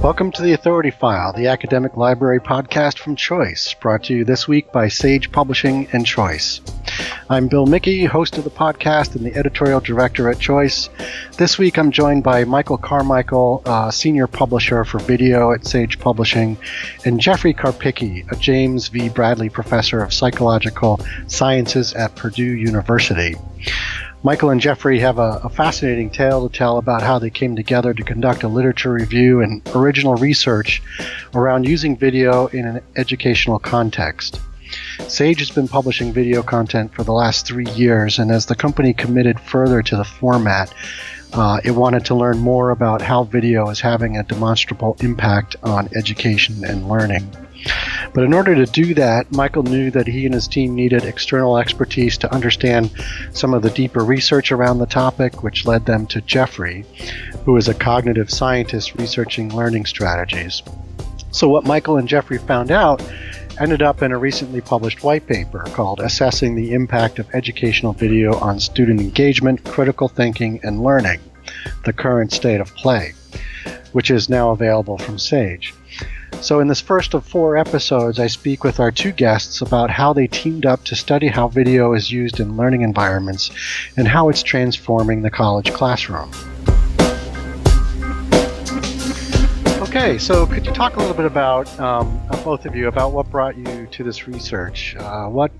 Welcome to the Authority File, the academic library podcast from Choice, brought to you this week by Sage Publishing and Choice. I'm Bill Mickey, host of the podcast and the editorial director at Choice. This week I'm joined by Michael Carmichael, senior publisher for video at Sage Publishing, and Jeffrey Karpicki, a James V. Bradley professor of psychological sciences at Purdue University. Michael and Jeffrey have a fascinating tale to tell about how they came together to conduct a literature review and original research around using video in an educational context. Sage has been publishing video content for the last 3 years, and as the company committed further to the format, it wanted to learn more about how video is having a demonstrable impact on education and learning. But in order to do that, Michael knew that he and his team needed external expertise to understand some of the deeper research around the topic, which led them to Jeffrey, who is a cognitive scientist researching learning strategies. So what Michael and Jeffrey found out ended up in a recently published white paper called Assessing the Impact of Educational Video on Student Engagement, Critical Thinking, and Learning, the Current State of Play, which is now available from Sage. So in this first of 4 episodes, I speak with our 2 guests about how they teamed up to study how video is used in learning environments and how it's transforming the college classroom. Okay, so could you talk a little bit about, both of you, about what brought you to this research? What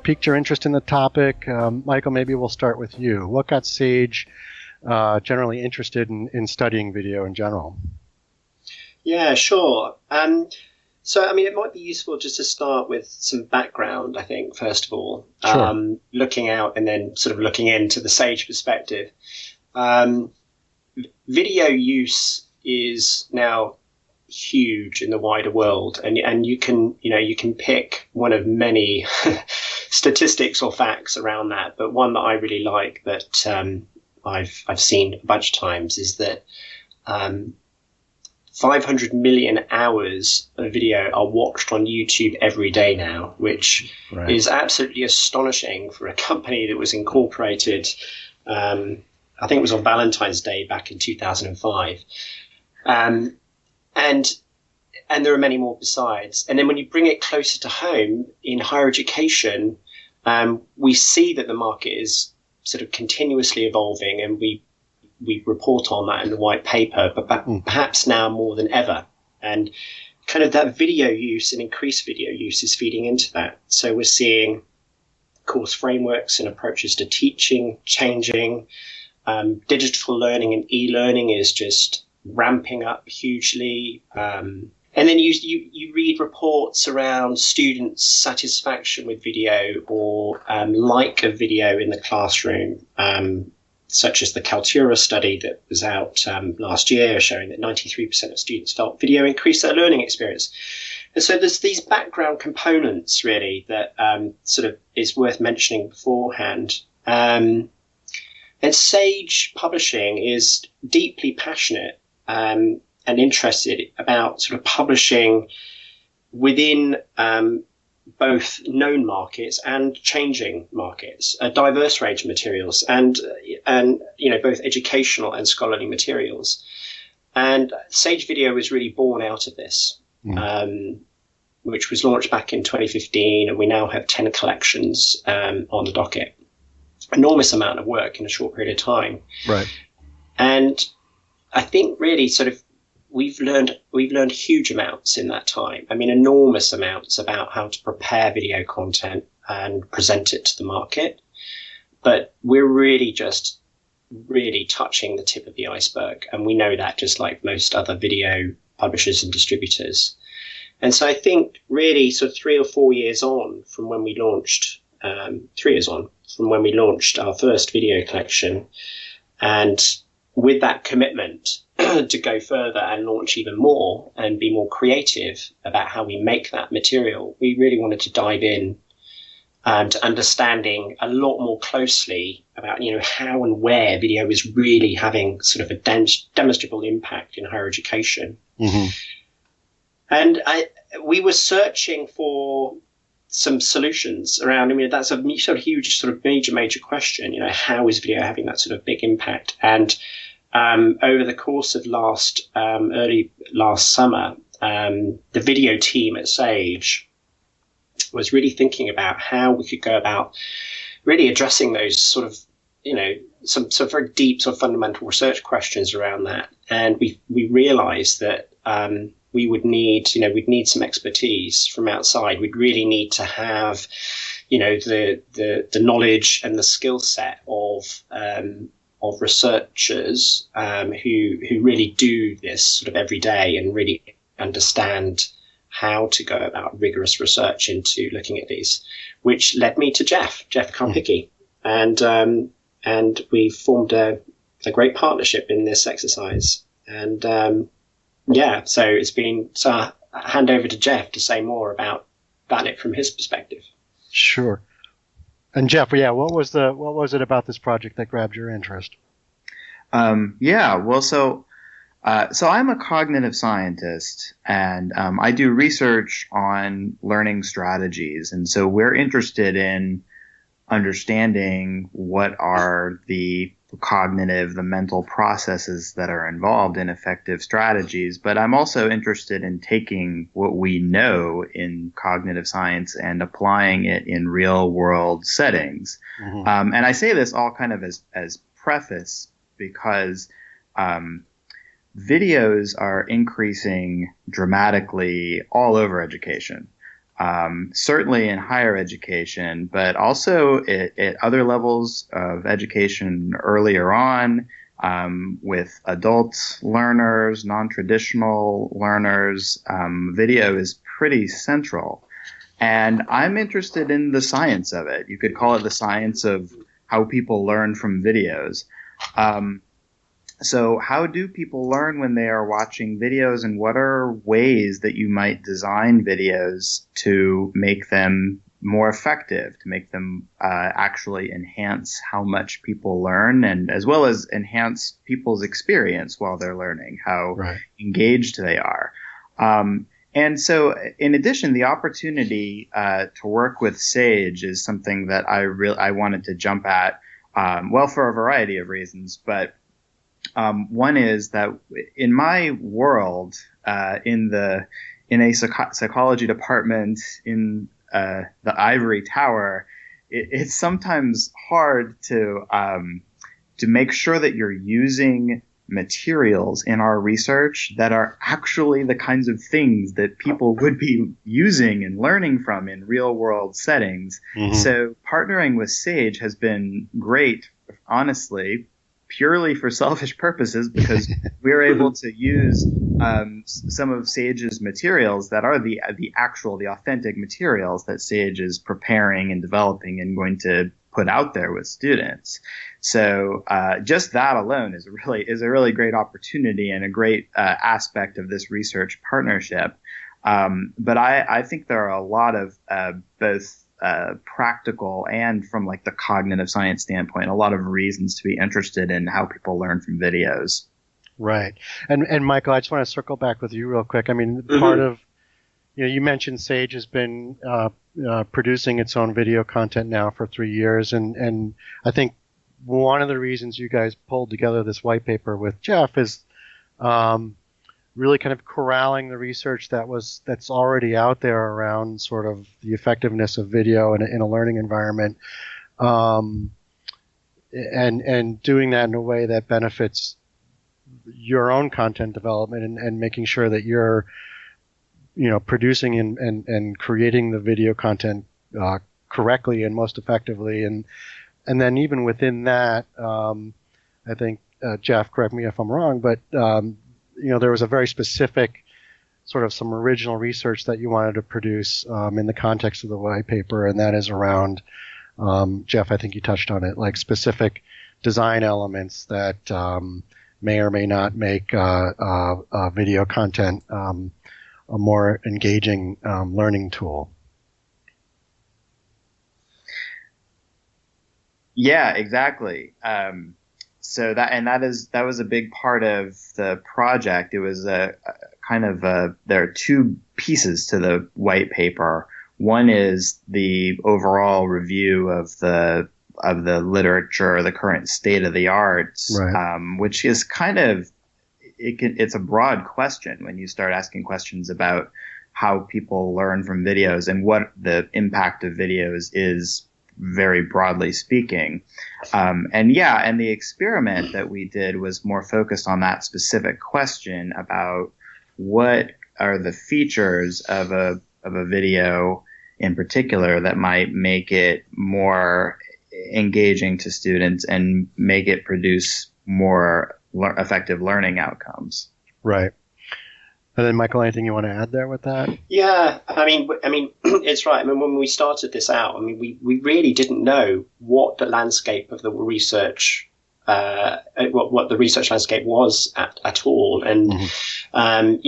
piqued your interest in the topic? Michael, maybe we'll start with you. What got Sage generally interested in studying video in general? Yeah, sure. It might be useful just to start with some background, I think, first of all, Sure. Looking out and then sort of looking into the Sage perspective. Video use is now huge in the wider world, and you can pick one of many statistics or facts around that, but one that I really like that I've seen a bunch of times is that 500 million hours of video are watched on YouTube every day now, which Right. is absolutely astonishing for a company that was incorporated, I think it was on Valentine's Day back in 2005. And there are many more besides. And then when you bring it closer to home in higher education, we see that the market is sort of continuously evolving, and we report on that in the white paper, but perhaps now more than ever. And kind of that video use and increased video use is feeding into that. So we're seeing course frameworks and approaches to teaching changing. Digital learning and e-learning is just ramping up hugely. And then you read reports around students' satisfaction with video or like of video in the classroom, such as the Kaltura study that was out last year, showing that 93% of students felt video increased their learning experience. And so there's these background components, really, that sort of is worth mentioning beforehand. And Sage Publishing is deeply passionate and interested about sort of publishing within both known markets and changing markets, a diverse range of materials, and both absolutional and scholarly materials. And Sage Video was really born out of this, which was launched back in 2015, and we now have 10 collections on the docket. Enormous amount of work in a short period of time. Right. And I think really sort of we've learned huge amounts in that time. I mean, enormous amounts about how to prepare video content and present it to the market. But we're really touching the tip of the iceberg. And we know that, just like most other video publishers and distributors. And so I think really sort of 3 or 4 years on from when we launched, 3 years on from when we launched our first video collection, and with that commitment to go further and launch even more and be more creative about how we make that material, we really wanted to dive in to understanding a lot more closely about, how and where video is really having sort of a demonstrable impact in higher education. Mm-hmm. And we were searching for some solutions around. I mean, that's a sort of huge, sort of major question. How is video having that sort of big impact? And over the course of early last summer, the video team at Sage was really thinking about how we could go about really addressing those sort of, some very deep, sort of fundamental research questions around that. And we realized that we'd need some expertise from outside. We'd really need to have, the knowledge and the skill set of researchers who really do this sort of every day and really understand how to go about rigorous research into looking at these, which led me to Jeff Karpicki. And we formed a great partnership in this exercise. And so it's been, so I'll hand over to Jeff to say more about it from his perspective. Sure. And Jeff, what was it about this project that grabbed your interest? So I'm a cognitive scientist, and I do research on learning strategies. And so we're interested in understanding what are the mental processes that are involved in effective strategies. But I'm also interested in taking what we know in cognitive science and applying it in real world settings. Mm-hmm. And I say this all kind of as preface because videos are increasing dramatically all over education, certainly in higher education, but also at other levels of education earlier on, with adult learners, non-traditional learners. Video is pretty central. And I'm interested in the science of it. You could call it the science of how people learn from videos. So how do people learn when they are watching videos, and what are ways that you might design videos to make them more effective, to make them actually enhance how much people learn, and as well as enhance people's experience while they're learning, how engaged they are. And so in addition, the opportunity to work with Sage is something that I wanted to jump at, for a variety of reasons, but one is that in my world, in a psychology department in the ivory tower, it's sometimes hard to make sure that you're using materials in our research that are actually the kinds of things that people would be using and learning from in real world settings. Mm-hmm. So partnering with Sage has been great, honestly, purely for selfish purposes, because we're able to use some of Sage's materials that are the authentic materials that Sage is preparing and developing and going to put out there with students. So just that alone is a really great opportunity and a great aspect of this research partnership. But I think there are a lot of both practical and from like the cognitive science standpoint, a lot of reasons to be interested in how people learn from videos. Right. And Michael, I just want to circle back with you real quick. I mean, part of, you mentioned Sage has been producing its own video content now for 3 years. And I think one of the reasons you guys pulled together this white paper with Jeff is really kind of corralling the research that's already out there around sort of the effectiveness of video in a learning environment, and doing that in a way that benefits your own content development and making sure that you're producing and creating the video content correctly and most effectively, and then even within that, I think Jeff, correct me if I'm wrong, but there was a very specific sort of some original research that you wanted to produce in the context of the white paper, and that is around, Jeff, I think you touched on it, like specific design elements that may or may not make video content a more engaging learning tool. Yeah, exactly. So that was a big part of the project. It was there are two pieces to the white paper. One is the overall review of the of the literature, the current state of the arts, Right. which is kind of it's a broad question when you start asking questions about how people learn from videos and what the impact of videos is, very broadly speaking. And the experiment that we did was more focused on that specific question about what are the features of a video in particular that might make it more engaging to students and make it produce more effective learning outcomes. Right. And then, Michael, anything you want to add there with that? Yeah, I mean, it's right. I mean, when we started this out, I mean, we really didn't know what the landscape of the research, what the research landscape was at all. And when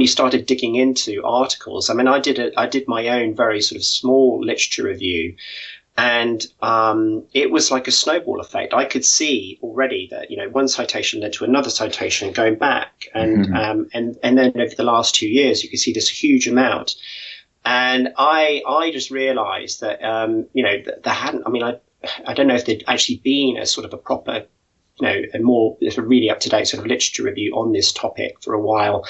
you started digging into articles, I mean, I did my own very sort of small literature review. And it was like a snowball effect. I could see already that, one citation led to another citation going back. And and then over the last 2 years, you could see this huge amount. And I just realized that, that there hadn't, I mean, I don't know if there'd actually been a sort of a proper, a more sort of really up-to-date sort of literature review on this topic for a while.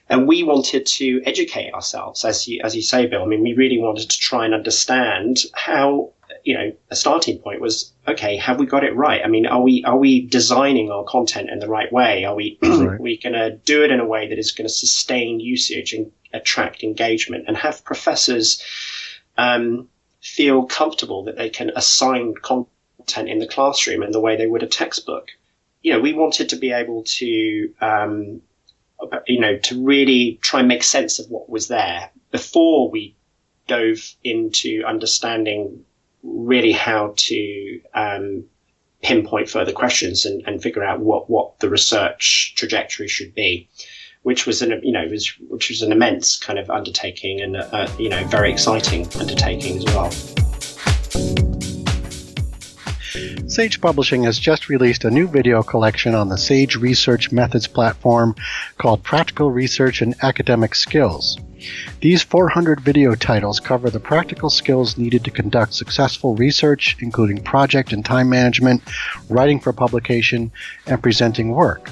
And we wanted to educate ourselves, as you say, Bill. I mean, we really wanted to try and understand how, a starting point was, okay, have we got it right? I mean, are we designing our content in the right way? Are we Right. we going to do it in a way that is going to sustain usage and attract engagement and have professors feel comfortable that they can assign content in the classroom in the way they would a textbook? We wanted to be able to, to really try and make sense of what was there before we dove into understanding really how to pinpoint further questions and figure out what the research trajectory should be, which was an immense kind of undertaking and very exciting undertaking as well. Sage Publishing has just released a new video collection on the Sage Research Methods platform called Practical Research and Academic Skills. These 400 video titles cover the practical skills needed to conduct successful research, including project and time management, writing for publication, and presenting work.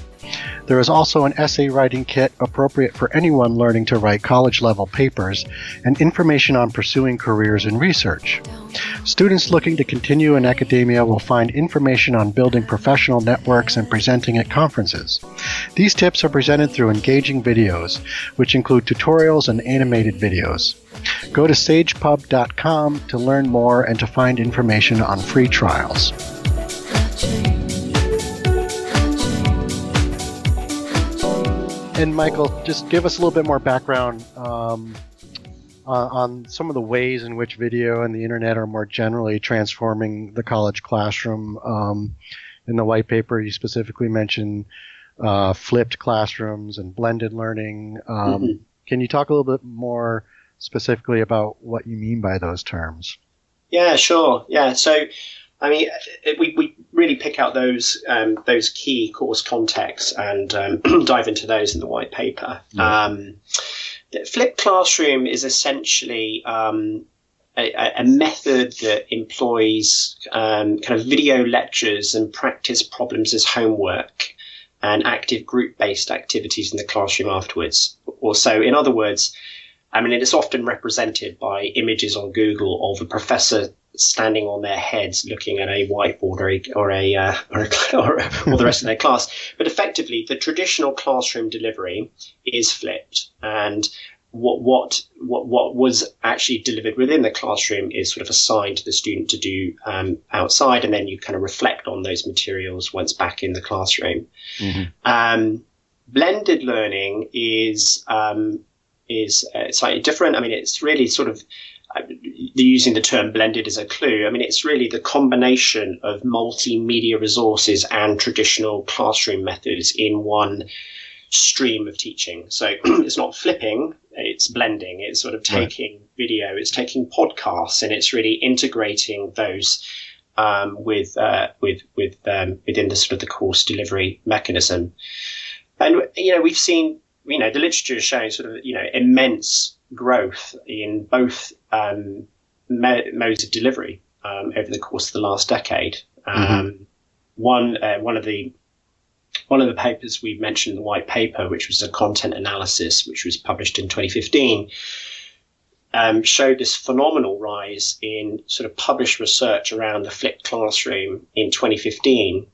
There is also an essay writing kit appropriate for anyone learning to write college-level papers and information on pursuing careers in research. Students looking to continue in academia will find information on building professional networks and presenting at conferences. These tips are presented through engaging videos, which include tutorials and animated videos. Go to sagepub.com to learn more and to find information on free trials. And Michael, just give us a little bit more background on some of the ways in which video and the internet are more generally transforming the college classroom. In the white paper, you specifically mentioned flipped classrooms and blended learning. Can you talk a little bit more specifically about what you mean by those terms? Yeah, sure. Yeah, so I mean, we really pick out those key course contexts and dive into those in the white paper. Yeah. The flipped classroom is essentially a method that employs kind of video lectures and practice problems as homework and active group-based activities in the classroom afterwards. Or so, in other words, I mean, it's often represented by images on Google of a professor standing on their heads looking at a whiteboard or the rest of their class. But effectively, the traditional classroom delivery is flipped, and what was actually delivered within the classroom is sort of assigned to the student to do outside, and then you kind of reflect on those materials once back in the classroom. Blended learning is slightly different. I mean, it's really sort of using the term blended as a clue. I mean, it's really the combination of multimedia resources and traditional classroom methods in one stream of teaching. So it's not flipping, it's blending. It's sort of taking video, it's taking podcasts, and it's really integrating those within the sort of the course delivery mechanism. And we've seen the literature is showing sort of immense growth in both modes of delivery. over the course of the last decade. One of the papers we mentioned in the white paper, which was a content analysis, which was published in 2015, showed this phenomenal rise in sort of published research around the flipped classroom in 2015,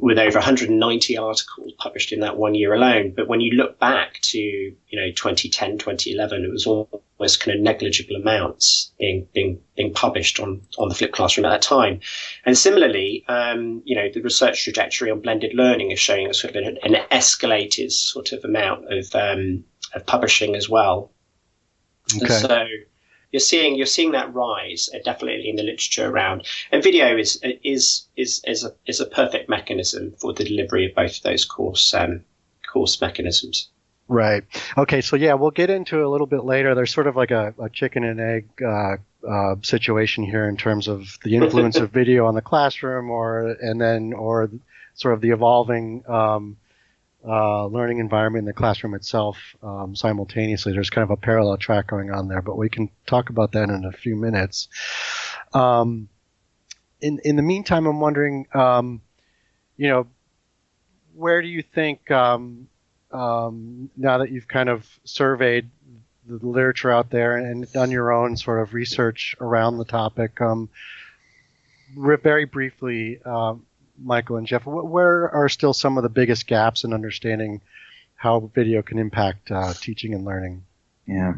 with over 190 articles published in that 1 year alone. But when you look back to 2010, 2011, it was almost kind of negligible amounts being published on the flipped classroom at that time. And similarly, the research trajectory on blended learning is showing a sort of an escalated sort of amount of publishing as well. Okay. And so you're seeing that rise definitely in the literature around, and video is a perfect mechanism for the delivery of both of those course mechanisms. Right. Okay. So yeah, we'll get into it a little bit later. There's sort of like a chicken and egg situation here in terms of the influence of video on the classroom, or sort of the evolving learning environment in the classroom itself simultaneously. There's kind of a parallel track going on there, but we can talk about that in a few minutes. In the meantime, I'm wondering, where do you think, now that you've kind of surveyed the literature out there and done your own sort of research around the topic, very briefly, Michael and Jeff, where are still some of the biggest gaps in understanding how video can impact teaching and learning? Yeah.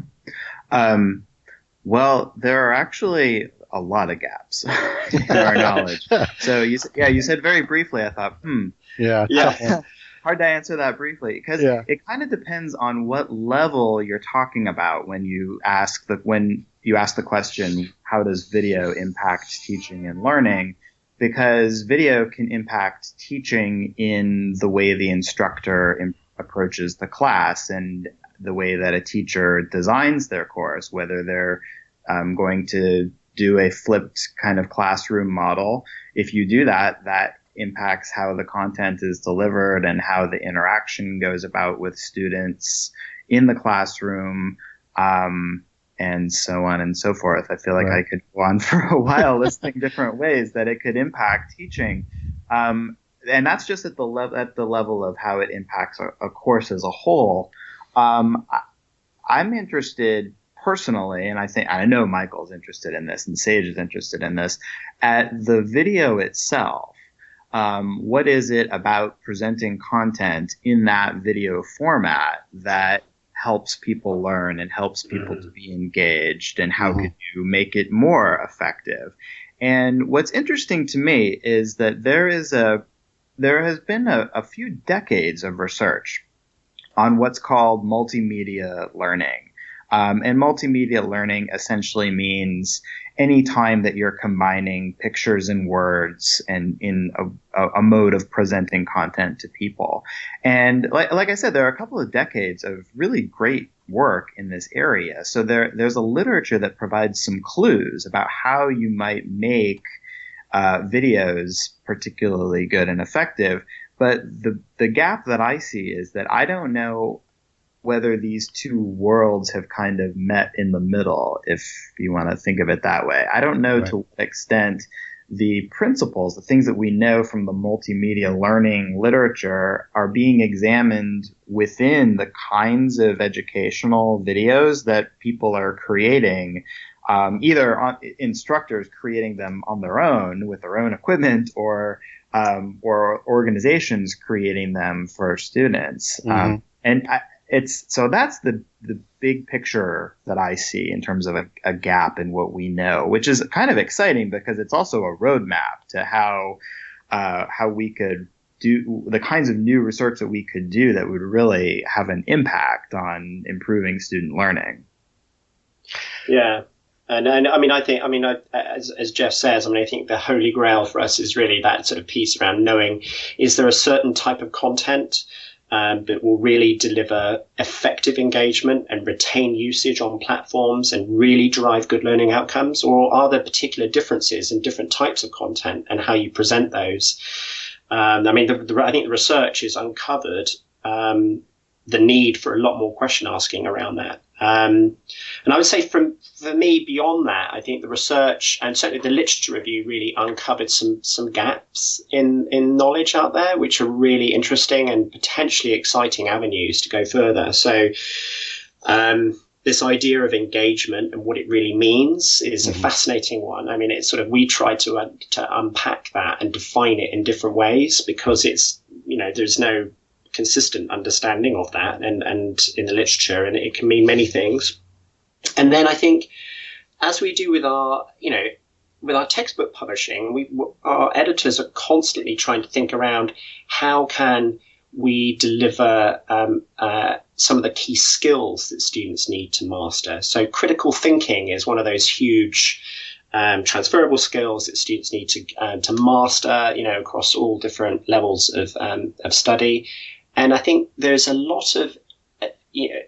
Well, there are actually a lot of gaps in our knowledge. So you said very briefly. I thought, Yeah. Hard to answer that briefly, because it kind of depends on what level you're talking about when you ask the question, how does video impact teaching and learning? Because video can impact teaching in the way the instructor approaches the class and the way that a teacher designs their course, whether they're going to do a flipped kind of classroom model. If you do that, that impacts how the content is delivered and how the interaction goes about with students in the classroom. And so on and so forth. I feel like I could go on for a while listing different ways that it could impact teaching. And that's just at the level of how it impacts a course as a whole. I'm interested personally, and I know Michael's interested in this and Sage is interested in this, at the video itself. What is it about presenting content in that video format that helps people learn and helps people to be engaged, and how could you make it more effective? And what's interesting to me is that there has been a few decades of research on what's called multimedia learning. And multimedia learning essentially means any time that you're combining pictures and words and in a mode of presenting content to people. And like I said, there are a couple of decades of really great work in this area. So there's a literature that provides some clues about how you might make videos particularly good and effective. But the gap that I see is that I don't know whether these two worlds have kind of met in the middle, if you want to think of it that way. I don't know to what extent the principles, the things that we know from the multimedia learning literature, are being examined within the kinds of educational videos that people are creating, either instructors creating them on their own with their own equipment, or organizations creating them for students. So that's the big picture that I see in terms of a gap in what we know, which is kind of exciting because it's also a roadmap to how we could do the kinds of new research that we could do that would really have an impact on improving student learning. Yeah. And as Jeff says, I think the holy grail for us is really that sort of piece around knowing, is there a certain type of content that will really deliver effective engagement and retain usage on platforms and really drive good learning outcomes? Or are there particular differences in different types of content and how you present those? I think the research has uncovered the need for a lot more question asking around that. And I would say for me, beyond that, I think the research and certainly the literature review really uncovered some gaps in knowledge out there, which are really interesting and potentially exciting avenues to go further. So this idea of engagement and what it really means is a fascinating one. I mean, it's sort of, we try to unpack that and define it in different ways, because it's, there's no consistent understanding of that and in the literature, and it can mean many things. And then I think, as we do with our textbook publishing, our editors are constantly trying to think around how can we deliver some of the key skills that students need to master. So critical thinking is one of those huge transferable skills that students need to master, across all different levels of study. And I think there's a lot of,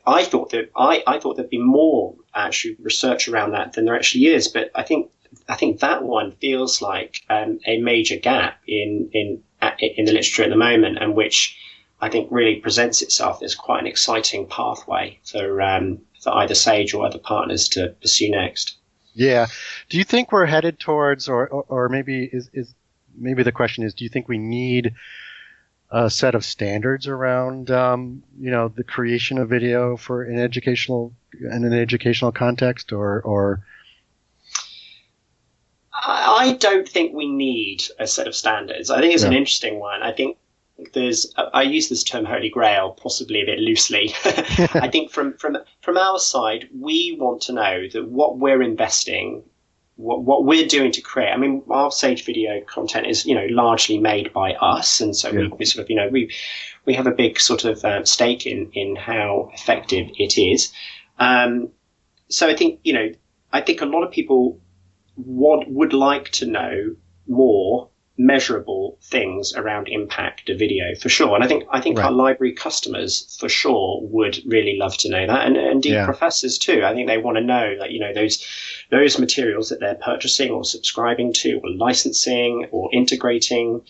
I thought there'd be more actually research around that than there actually is. But I think that one feels like a major gap in the literature at the moment, and which I think really presents itself as quite an exciting pathway for either Sage or other partners to pursue next. Yeah. Do you think we're headed towards, or maybe maybe the question is, do you think we need a set of standards around, the creation of video in an educational context, or? I don't think we need a set of standards. I think it's an interesting one. I think I use this term Holy Grail possibly a bit loosely. I think from our side, we want to know that what we're investing, what we're doing to create. I mean, our Sage video content is, largely made by us. And so we sort of, we have a big sort of stake in how effective it is. So I think, I think a lot of people would like to know more measurable things around impact of video, for sure. And I think our library customers for sure would really love to know that, and indeed professors too. I think they want to know that those materials that they're purchasing or subscribing to or licensing or integrating,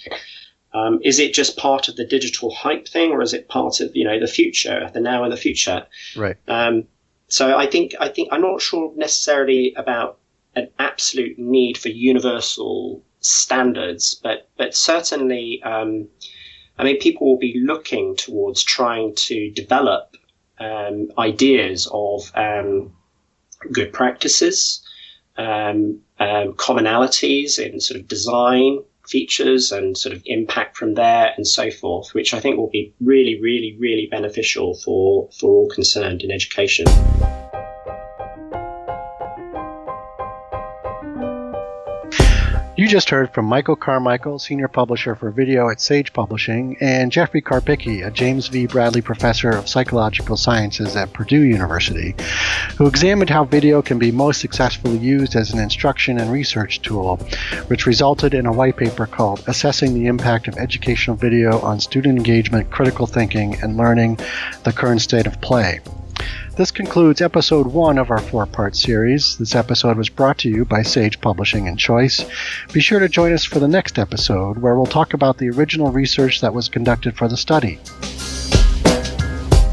is it just part of the digital hype thing, or is it part of the future, the now and the future? Right. So I think I'm not sure necessarily about an absolute need for universal standards, but certainly, people will be looking towards trying to develop ideas of good practices, commonalities in sort of design features and sort of impact from there and so forth, which I think will be really, really, really beneficial for all concerned in education. You just heard from Michael Carmichael, Senior Publisher for Video at Sage Publishing, and Jeffrey Karpicki, a James V. Bradley Professor of Psychological Sciences at Purdue University, who examined how video can be most successfully used as an instruction and research tool, which resulted in a white paper called Assessing the Impact of Educational Video on Student Engagement, Critical Thinking, and Learning, the Current State of Play. This concludes episode 1 of our 4-part series. This episode was brought to you by Sage Publishing and Choice. Be sure to join us for the next episode, where we'll talk about the original research that was conducted for the study.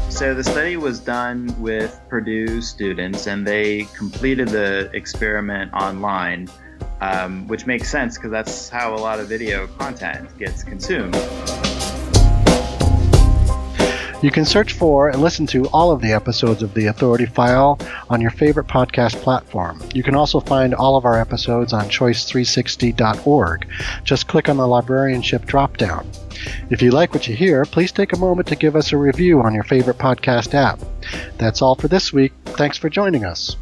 So the study was done with Purdue students, and they completed the experiment online, which makes sense because that's how a lot of video content gets consumed. You can search for and listen to all of the episodes of The Authority File on your favorite podcast platform. You can also find all of our episodes on choice360.org. Just click on the librarianship drop-down. If you like what you hear, please take a moment to give us a review on your favorite podcast app. That's all for this week. Thanks for joining us.